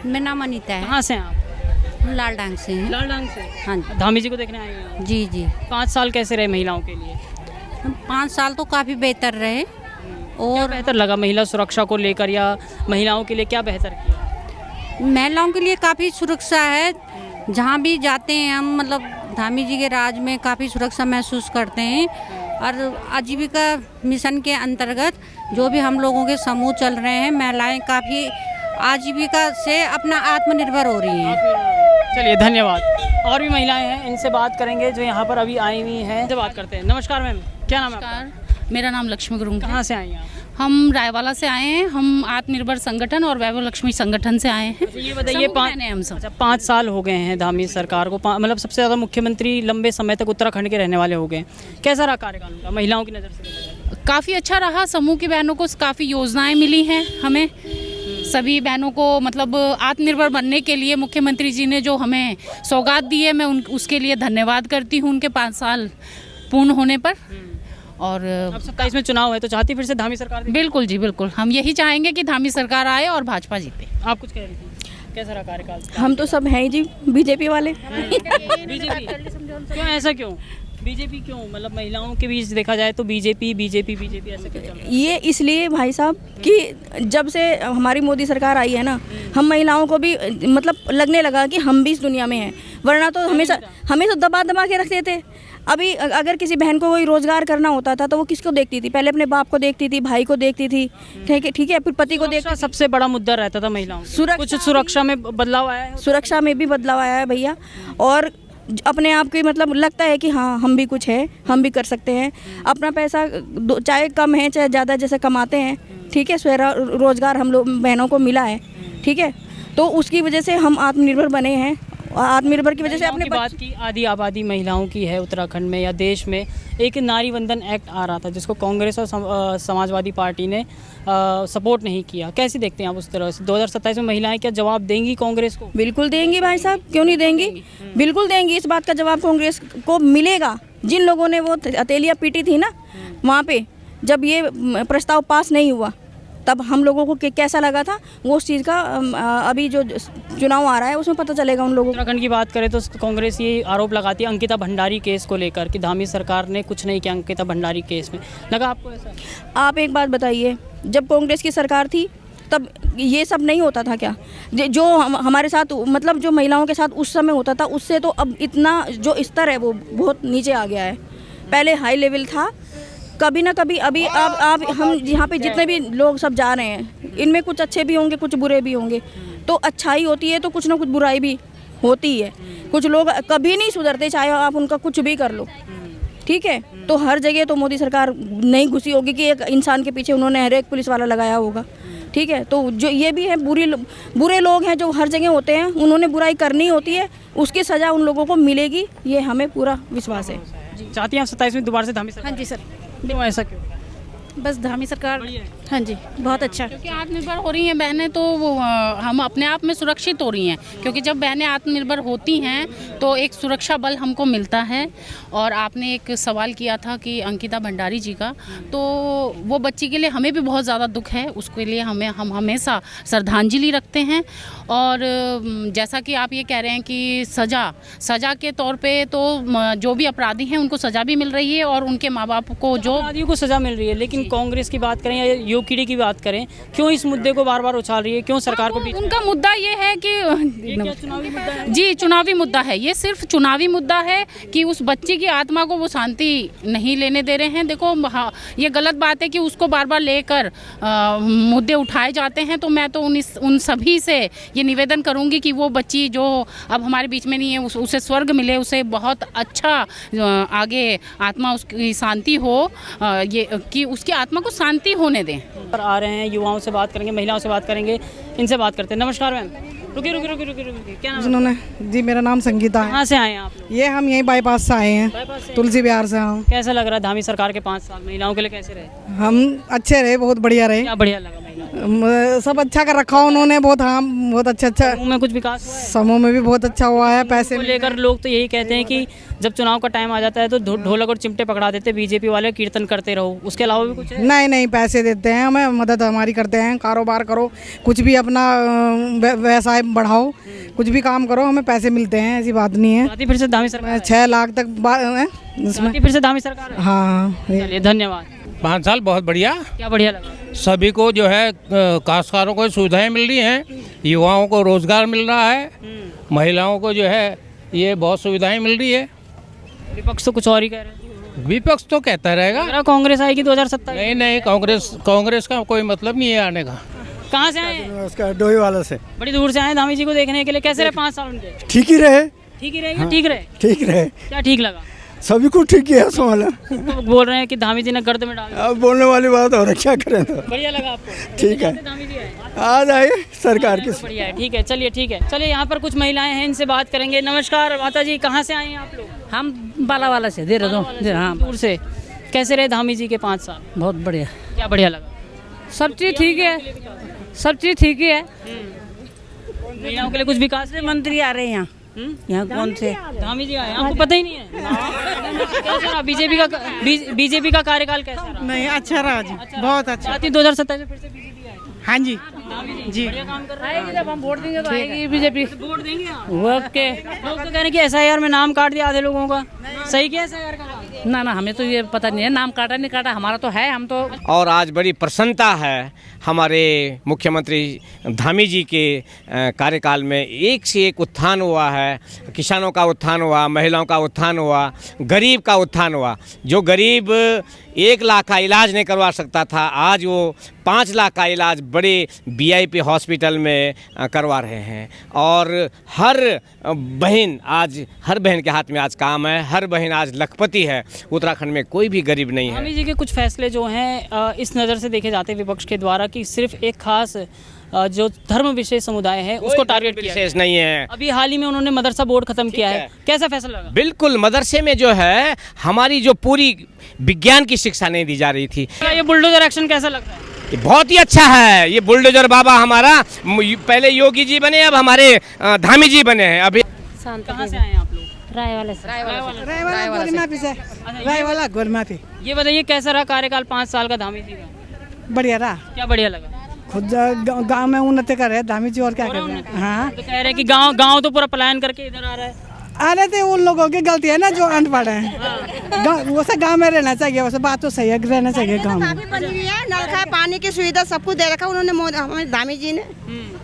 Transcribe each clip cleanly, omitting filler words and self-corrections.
मेरा नाम अनीता है। कहाँ से हैं आप? हम लाल डांग से हैं। लालडांग से। हाँ जी। धामी जी को देखने आए हैं आप? जी जी। 5 साल कैसे रहे महिलाओं के लिए? 5 साल तो काफ़ी बेहतर रहे। क्या और बेहतर लगा महिला सुरक्षा को लेकर, या महिलाओं के लिए क्या बेहतर किया? महिलाओं के लिए काफ़ी सुरक्षा है। जहाँ भी जाते हैं हम, मतलब धामी जी के राज में काफ़ी सुरक्षा महसूस करते हैं। और आजीविका मिशन के अंतर्गत जो भी हम लोगों के समूह चल रहे हैं, महिलाएं काफ़ी आजीविका से अपना आत्मनिर्भर हो रही हैं। चलिए, धन्यवाद। और भी महिलाएं हैं, इनसे बात करेंगे जो यहाँ पर अभी आई हुई हैं। इनसे बात करते हैं। नमस्कार मैम, क्या नाम है आपका? मेरा नाम लक्ष्मी गुरुंग है। कहाँ से आई हैं आप? हम रायवाला से आए हैं। हम आत्मनिर्भर संगठन और वैभव लक्ष्मी संगठन से आए हैं। ये बताइए, समूह बहनें हैं हम सब। 5 साल हो गए हैं धामी सरकार को, मतलब सबसे ज़्यादा मुख्यमंत्री लंबे समय तक उत्तराखंड के रहने वाले हो गए। कैसा रहा कार्यकाल उनका महिलाओं की नज़र से देखा जाए? काफ़ी अच्छा रहा। समूह की बहनों को काफ़ी योजनाएं मिली हैं हमें। सभी बहनों को मतलब आत्मनिर्भर बनने के लिए मुख्यमंत्री जी ने जो हमें सौगात दी है, मैं उसके लिए धन्यवाद करती हूँ उनके 5 साल पूर्ण होने पर। और अब 27 में चुनाव है, तो चाहती फिर से धामी सरकार? बिल्कुल जी, बिल्कुल। हम यही चाहेंगे कि धामी सरकार आए और भाजपा जीते। आप कुछ कह रही थी, कैसा रहा कार्यकाल? हम तो सब हैं ही जी, बीजेपी वाले। बीजेपी क्यों? ऐसा क्यों? बीजेपी क्यों? मतलब महिलाओं के बीच देखा जाए तो बीजेपी ऐसे क्यों चल रहा है? ये इसलिए भाई साहब कि जब से हमारी मोदी सरकार आई है ना, हम महिलाओं को भी मतलब लगने लगा कि हम भी इस दुनिया में हैं। वरना तो हमेशा तो दबा दबा के रखते थे। अभी अगर किसी बहन को कोई रोजगार करना होता था तो वो किसको देखती थी? पहले अपने बाप को देखती थी, भाई को देखती थी, ठीक है, फिर पति को देखती थी। सबसे बड़ा मुद्दा रहता था महिलाओं का। कुछ सुरक्षा में बदलाव आया है? सुरक्षा में भी बदलाव आया है भैया। और अपने आप की मतलब लगता है कि हाँ, हम भी कुछ है, हम भी कर सकते हैं। अपना पैसा चाहे कम है चाहे ज़्यादा जैसे कमाते हैं, ठीक है, रोजगार हम लोग बहनों को मिला है, ठीक है, तो उसकी वजह से हम आत्मनिर्भर बने हैं। आत्मनिर्भर की वजह से अपने बात की आधी आबादी महिलाओं की है उत्तराखंड में या देश में। एक नारी वंदन एक्ट आ रहा था जिसको कांग्रेस और समाजवादी पार्टी ने सपोर्ट नहीं किया। कैसे देखते हैं आप उस तरह से? 2027 में महिलाएं क्या जवाब देंगी कांग्रेस को? बिल्कुल देंगी भाई साहब, क्यों नहीं देंगी? बिल्कुल देंगी। इस बात का जवाब कांग्रेस को मिलेगा। जिन लोगों ने वो हथेलियाँ पीटी थी ना वहाँ पे, जब ये प्रस्ताव पास नहीं हुआ, तब हम लोगों को कैसा लगा था, वो उस चीज़ का अभी जो चुनाव आ रहा है उसमें पता चलेगा उन लोगों को। उत्तराखंड की बात करें तो कांग्रेस ये आरोप लगाती है अंकिता भंडारी केस को लेकर कि धामी सरकार ने कुछ नहीं किया अंकिता भंडारी केस में। लगा आपको ऐसा? आप एक बात बताइए, जब कांग्रेस की सरकार थी तब ये सब नहीं होता था क्या? जो हमारे साथ मतलब जो महिलाओं के साथ उस समय होता था, उससे तो अब इतना जो स्तर है वो बहुत नीचे आ गया है। पहले हाई लेवल था, कभी ना कभी अभी आप हम यहाँ पे जितने भी लोग सब जा रहे हैं, इनमें कुछ अच्छे भी होंगे, कुछ बुरे भी होंगे। तो अच्छाई होती है तो कुछ ना कुछ बुराई भी होती है। कुछ लोग कभी नहीं सुधरते, चाहे आप उनका कुछ भी कर लो, ठीक है। तो हर जगह तो मोदी सरकार नहीं घुसी होगी कि एक इंसान के पीछे उन्होंने हर एक पुलिस वाला लगाया होगा, ठीक है। तो जो ये भी है बुरे लोग हैं जो हर जगह होते हैं, उन्होंने बुराई करनी होती है, उसकी सज़ा उन लोगों को मिलेगी, ये हमें पूरा विश्वास है। चाहती हैं आप 27 में दोबारा से धामी सरकार? हाँ जी सर, क्यों? ऐसा क्यों? बस धामी सरकार, हाँ जी, बहुत अच्छा। क्योंकि आत्मनिर्भर हो रही हैं बहनें, तो वो हम अपने आप में सुरक्षित हो रही हैं। क्योंकि जब बहनें आत्मनिर्भर होती हैं तो एक सुरक्षा बल हमको मिलता है। और आपने एक सवाल किया था कि अंकिता भंडारी जी का, तो वो बच्ची के लिए हमें भी बहुत ज़्यादा दुख है। उसके लिए हम हमेशा श्रद्धांजलि रखते हैं। और जैसा कि आप ये कह रहे हैं कि सज़ा के तौर पे तो जो भी अपराधी हैं उनको सज़ा भी मिल रही है, और उनके माँ बाप को जो अपराधियों को सज़ा मिल रही है। लेकिन कांग्रेस की बात करें या यूपीडी की बात करें, क्यों इस मुद्दे को बार बार उछाल रही है? क्यों सरकार को बीच? उनका मुद्दा ये है कि चुनावी मुद्दा है? जी, चुनावी मुद्दा है। ये सिर्फ चुनावी मुद्दा है कि उस बच्ची की आत्मा को वो शांति नहीं लेने दे रहे हैं। देखो, ये गलत बात है कि उसको बार बार लेकर मुद्दे उठाए जाते हैं। तो मैं तो उन सभी से ये निवेदन करूंगी कि वो बच्ची जो अब हमारे बीच में नहीं है, उसे स्वर्ग मिले, उसे बहुत अच्छा आगे आत्मा उसकी शांति हो, ये कि उसकी आत्मा को शांति होने दें। पर आ रहे हैं, युवाओं से बात करेंगे, महिलाओं से बात करेंगे, इनसे बात करते हैं। नमस्कार मैम। रुकिए, क्या नाम? जिन्होंने जी, मेरा नाम संगीता है। कहाँ से आए हैं आप? ये हम यहीं बाईपास से आए हैं, तुलसी विहार से। हाँ, कैसा लग रहा है धामी सरकार के 5 साल महिलाओं के लिए कैसे रहे? हम अच्छे रहे, बहुत बढ़िया रहे। क्या बढ़िया लगा महिलाओं सब अच्छा कर रखा उन्होंने, बहुत बहुत अच्छा समूह में कुछ विकास हुआ है? समूह में भी बहुत अच्छा हुआ है। पैसे को लेकर लोग तो यही कहते हैं कि जब चुनाव का टाइम आ जाता है तो ढोलक और चिमटे पकड़ा देते बीजेपी वाले, कीर्तन करते रहो, उसके अलावा भी कुछ है? नहीं, पैसे देते हैं हमें, मदद हमारी करते हैं, कारोबार करो, कुछ भी अपना व्यवसाय बढ़ाओ, कुछ भी काम करो, हमें पैसे मिलते हैं, ऐसी बात नहीं है। फिर से धामी सरकार 6 लाख तक इसमें। फिर से धामी सरकार है? हाँ। चलिए धन्यवाद। 5 साल बहुत बढ़िया, क्या बढ़िया लगा? सभी को जो है काश्तकारों को सुविधाएं मिल रही हैं, युवाओं को रोजगार मिल रहा है, महिलाओं को जो है ये बहुत सुविधाएं मिल रही है। विपक्ष तो कुछ और ही कह रहे हैं। विपक्ष तो कहता रहेगा कांग्रेस आएगी 2027? नहीं, कांग्रेस का कोई मतलब नहीं है आने का। कहाँ से आए हैं? उसका डोई वाला से बड़ी दूर से आए धामी जी को देखने के लिए। कैसे रहे 5 साल उनके? ठीक ही रहे, ठीक ही रहेगा? ठीक रहे? ठीक रहे, क्या ठीक लगा? सभी को ठीक ही है संभाला। तो बोल रहे हैं कि धामी जी ने गर्द में डाल दिया। अब बोलने वाली बात और क्या करें, तो बढ़िया लगा आपको? ठीक है, धामी जी आए? आ जाए सरकार की। बढ़िया है, ठीक है, चलिए ठीक है। चलिए यहाँ पर कुछ महिलाएं हैं, इनसे बात करेंगे। नमस्कार माता जी, कहाँ से आए हैं आप लोग? हम बालावाला से देहरादून। हाँ, दूर से। कैसे रहे धामी जी के 5 साल? बहुत बढ़िया, क्या बढ़िया लगा? सब चीज़ ठीक है, सब चीज़ ठीक ही है। महिलाओं के लिए कुछ विकास? मंत्री आ रहे हैं यहाँ। यहाँ कौन से धामी जी आए? आपको पता ही नहीं है? कैसा रहा बीजेपी का कार्यकाल? कैसा रहा? नहीं, अच्छा रहा जी, बहुत अच्छा। चाहती 2027 में फिर से बीजेपी आए? हाँ जी जी, बढ़िया काम कर रहे हैं। जब हम वोट देंगे तो आएगी बीजेपी। वोट देंगे आप? ओके। लोग तो कह रहे हैं कि एसआईआर में नाम काट दिया आधे लोगों का। सही क्या एसआईआर का? ना हमें तो ये पता नहीं है, नाम काटा नहीं काटा, हमारा तो है, हम तो। और आज बड़ी प्रसन्नता है हमारे मुख्यमंत्री धामी जी के कार्यकाल में। एक से एक उत्थान हुआ है, किसानों का उत्थान हुआ, महिलाओं का उत्थान हुआ, गरीब का उत्थान हुआ। जो गरीब 1 लाख का इलाज नहीं करवा सकता था, आज वो 5 लाख का इलाज बड़े वीआईपी हॉस्पिटल में करवा रहे हैं। और हर बहन के हाथ में आज काम है, हर बहन आज लखपति है। उत्तराखंड में कोई भी गरीब नहीं है। धामी जी के कुछ फैसले जो हैं इस नज़र से देखे जाते हैं विपक्ष के द्वारा कि सिर्फ एक खास जो धर्म विशेष समुदाय है उसको टारगेट किया विशेष नहीं है। अभी हाल ही में उन्होंने मदरसा बोर्ड खत्म किया है, कैसा फैसला लगा? बिल्कुल, मदरसे में जो है हमारी जो पूरी विज्ञान की शिक्षा नहीं दी जा रही थी। ये बुलडोजर एक्शन कैसा लग रहा है? ये बहुत ही अच्छा है। ये बुलडोजर बाबा हमारा, पहले योगी जी बने, अब हमारे धामी जी बने हैं। अभी कहाँ से आए हैं आप लोग? रायवाला से। रायवाला गोलमाफी। ये बताइए कैसा रहा कार्यकाल 5 साल का धामी जी का? बढ़िया रहा, क्या बढ़िया लगा? खुद गांव में उन्नति कर रहे हैं धामी जी, और क्या कर रहे हैं। हाँ, तो कह रहे हैं कि गांव तो पूरा पलायन करके इधर आ रहा है। आने थे उन लोगों की गलती है ना जो अनपढ़ है। वैसे गांव में रहना चाहिए, वैसे बात तो सही है, रहना चाहिए गांव में। बनी हुई है, नल का पानी की सुविधा सब कुछ दे रखा उन्होंने, हमारे धामी जी ने।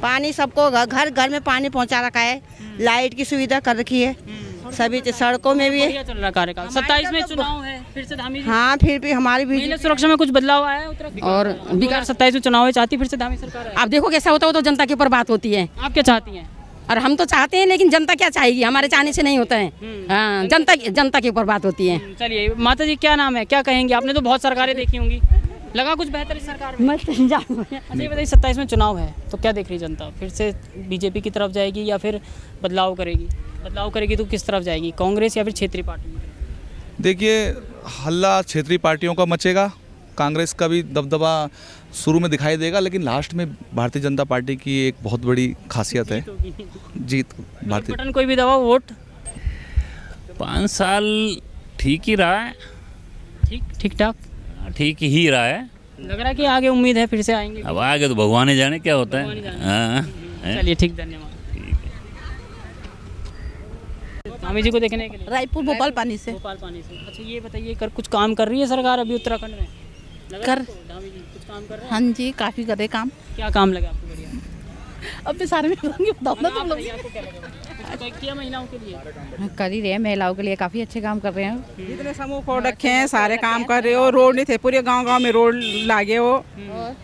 पानी सबको घर में पानी पहुंचा रखा है, लाइट की सुविधा कर रखी है, सभी सड़कों में भी है। चल रहा कार्यकाल 27 में चुनाव है, फिर से धामी जी। हाँ, फिर भी हमारी भी महिला सुरक्षा में कुछ बदलाव आया है उत्तराखंड? और 27 में चुनाव है, चाहती फिर से धामी सरकार है? आप देखो कैसा होता है, वो तो जनता के ऊपर बात होती है। आप क्या चाहती हैं? और हम तो चाहते हैं, लेकिन जनता क्या चाहेगी, हमारे चाहने से नहीं होता है। हाँ, जनता के ऊपर बात होती है। चलिए माता जी, क्या नाम है, क्या कहेंगे? आपने तो बहुत सरकारें देखी होंगी, लगा कुछ बेहतर इस सरकार में? अच्छा, ये बताइए 27 में चुनाव है तो क्या देख रही जनता? फिर से बीजेपी की तरफ जाएगी या फिर बदलाव करेगी? बदलाव करेगी तो किस तरफ जाएगी, कांग्रेस या फिर क्षेत्रीय पार्टी? देखिए, हल्ला क्षेत्रीय पार्टियों का मचेगा, कांग्रेस का भी दबदबा शुरू में दिखाई देगा, लेकिन लास्ट में भारतीय जनता पार्टी की एक बहुत बड़ी खासियत है, जीत भारतीय। बटन कोई भी दबाओ, वोट। 5 साल ठीक ही रहा है, ठीक ठाक ठीक ही रहा है। लग रहा है कि आगे उम्मीद है फिर से आएंगे? अब आगे तो भगवान ही जाने क्या होता है। हाँ, चलिए ठीक, धन्यवाद। धामी जी को देखने के लिए रायपुर भोपाल पानी से। अच्छा, ये बताइए कुछ काम कर रही है सरकार अभी उत्तराखंड में? कर धामी जी कुछ काम कर रहे हैं? हाँ जी, काफ़ी करे काम। क्या काम लगा आपको बढ़िया? अब भी सारे में बताओ ना तुम लोग। आपको क्या लगा? कुछ किया महिलाओं के लिए? कर ही रहे हैं, महिलाओं के लिए काफ़ी अच्छे काम कर रहे हैं। इतने समूह खोल रखे हैं, सारे काम कर रहे हो। रोड नहीं थे, पूरे गांव में रोड लागे हो,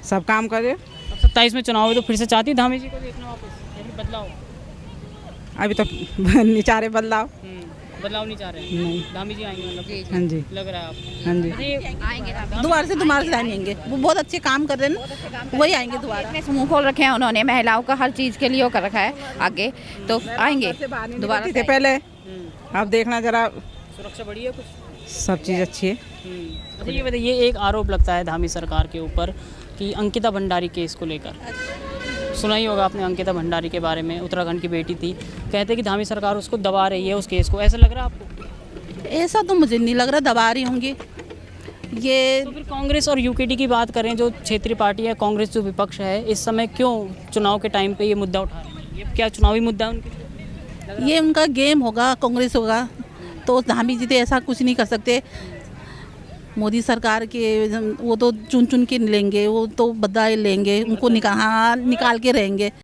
सब काम कर रहे हो। अब 27 में चुनाव है तो फिर से चाहती धामी जी को देखना वापस या फिर बदलाव? अभी तो नहीं चाह रहे बदलाव। बदलाव नहीं चाह रहे हैं? धामी जी आएंगे मतलब? हाँ जी, लग रहा है आपको? हाँ जी, दोबारा से आएंगे, वो बहुत अच्छे काम कर रहे हैं ना, वही आएंगे दोबारा। इतने समूह खोल रखे हैं उन्होंने, महिलाओं का हर चीज़ के लिए वो कर रखा है आगे, तो आएंगे दोबारा थे पहले। अब देखना जरा, सुरक्षा बढ़ी है कुछ? सब चीज़ अच्छी है। अच्छा, ये बताइए, एक आरोप लगता है धामी सरकार के ऊपर कि अंकिता भंडारी केस को लेकर, सुना ही होगा आपने अंकिता भंडारी के बारे में, उत्तराखंड की बेटी थी, कहते कि धामी सरकार उसको दबा रही है उस केस को, ऐसा लग रहा है आपको? ऐसा तो मुझे नहीं लग रहा दबा रही होंगी ये। तो फिर कांग्रेस और यूकेडी की बात करें, जो क्षेत्रीय पार्टी है, कांग्रेस जो विपक्ष है, इस समय क्यों चुनाव के टाइम पे ये मुद्दा उठा रही है? ये क्या चुनावी मुद्दा है उनके? ये उनका गेम होगा, कांग्रेस होगा, तो धामी जी तो ऐसा कुछ नहीं कर सकते। मोदी सरकार के वो तो चुन चुन के लेंगे, वो तो बदला लेंगे, उनको निकाल के रहेंगे।